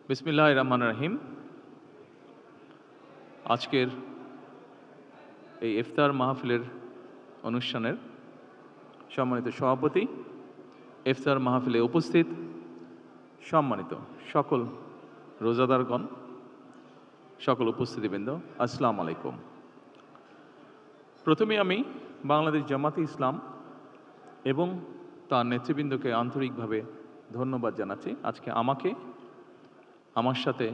বিসমিল্লাহির রহমানির রহিম। আজকের এই ইফতার মাহফিলের অনুষ্ঠানের সম্মানিত সভাপতি, ইফতার মাহফিলে উপস্থিত সম্মানিত সকল রোজাদারগণ, সকল উপস্থিতিবৃন্দ, আসসালামু আলাইকুম। প্রথমে আমি বাংলাদেশ জামাতে ইসলাম এবং তার নেতৃবৃন্দকে আন্তরিকভাবে ধন্যবাদ জানাচ্ছি। আজকে আমাকে, আমার সাথে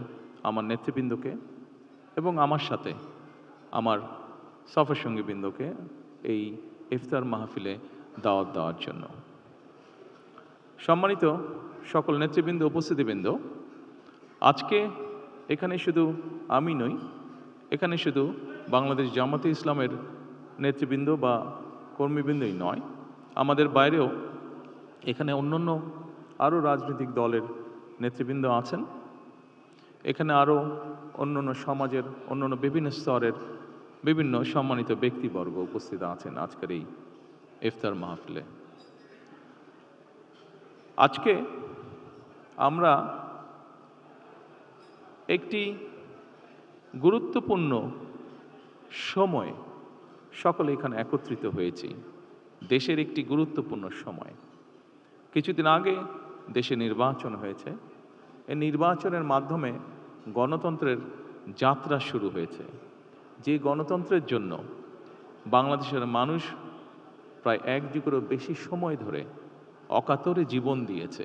আমার নেতৃবৃন্দকে এবং আমার সাথে আমার সফর সঙ্গীবৃন্দকে এই ইফতার মাহফিলে দাওয়াত দেওয়ার জন্য। সম্মানিত সকল নেতৃবৃন্দ, উপস্থিতিবৃন্দ, আজকে এখানে শুধু আমি নই, এখানে শুধু বাংলাদেশ জামাতে ইসলামের নেতৃবৃন্দ বা কর্মীবৃন্দই নয়, আমাদের বাইরেও এখানে অন্যান্য আরও রাজনৈতিক দলের নেতৃবৃন্দ আছেন। এখানে আরও অন্যান্য সমাজের অন্যান্য বিভিন্ন স্তরের বিভিন্ন সম্মানিত ব্যক্তিবর্গ উপস্থিত আছেন আজকের এই ইফতার মাহফিলে। আজকে আমরা একটি গুরুত্বপূর্ণ সময়ে সকলে এখানে একত্রিত হয়েছি। দেশের একটি গুরুত্বপূর্ণ সময়। কিছুদিন আগে দেশে নির্বাচন হয়েছে। এই নির্বাচনের মাধ্যমে গণতন্ত্রের যাত্রা শুরু হয়েছে। যে গণতন্ত্রের জন্য বাংলাদেশের মানুষ প্রায় এক যুগেরও বেশি সময় ধরে অকাতরে জীবন দিয়েছে,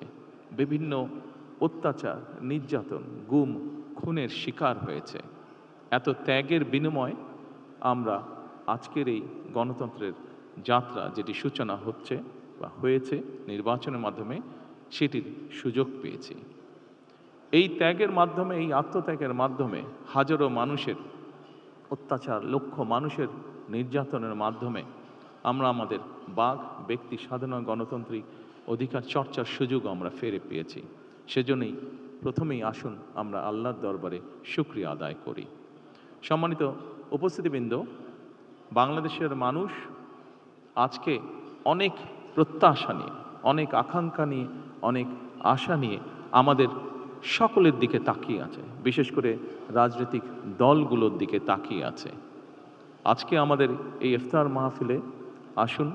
বিভিন্ন অত্যাচার, নির্যাতন, গুম, খুনের শিকার হয়েছে। এত ত্যাগের বিনিময়ে আমরা আজকের এই গণতন্ত্রের যাত্রা, যেটি সূচনা হচ্ছে বা হয়েছে নির্বাচনের মাধ্যমে, সেটির সুযোগ পেয়েছি। এই ত্যাগের মাধ্যমে, এই আত্মত্যাগের মাধ্যমে হাজারো মানুষের অত্যাচার, লক্ষ মানুষের নির্যাতনের মাধ্যমে আমরা আমাদের বাক, ব্যক্তি স্বাধীনতা, গণতান্ত্রিক অধিকার চর্চার সুযোগ আমরা ফিরে পেয়েছি। সেজন্যই প্রথমেই আসুন আমরা আল্লাহর দরবারে শুকরিয়া আদায় করি। সম্মানিত উপস্থিতিবৃন্দ, বাংলাদেশের মানুষ আজকে অনেক প্রত্যাশা নিয়ে, অনেক আকাঙ্ক্ষা নিয়ে, অনেক আশা নিয়ে আমাদের সকলের দিকে তাকিয়ে আছে, বিশেষ করে রাজনৈতিক দলগুলোর দিকে তাকিয়ে আছে। আজকে আমাদের এই ইফতার মাহফিলে আসুন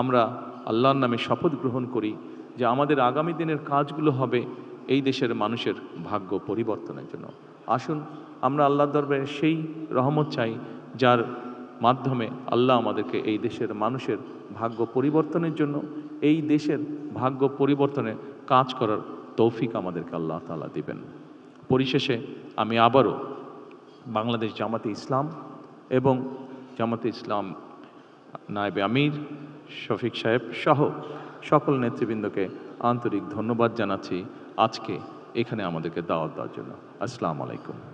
আমরা আল্লাহর নামে শপথ গ্রহণ করি যে আমাদের আগামী দিনের কাজগুলো হবে এই দেশের মানুষের ভাগ্য পরিবর্তনের জন্য। আসুন আমরা আল্লাহর দরবারে সেই রহমত চাই যার মাধ্যমে আল্লাহ আমাদেরকে এই দেশের মানুষের ভাগ্য পরিবর্তনের জন্য, এই দেশের ভাগ্য পরিবর্তনে কাজ করার তৌফিক আমাদেরকে আল্লাহ তাআলা দিবেন। পরিশেষে আমি আবারও বাংলাদেশ জামাতে ইসলাম এবং জামাতে ইসলাম নায়েবে আমির শফিক সাহেব সহ সকল নেতৃবৃন্দকে আন্তরিক ধন্যবাদ জানাচ্ছি আজকে এখানে আমাদেরকে দাওয়াত দেওয়ার জন্য। আসসালামু আলাইকুম।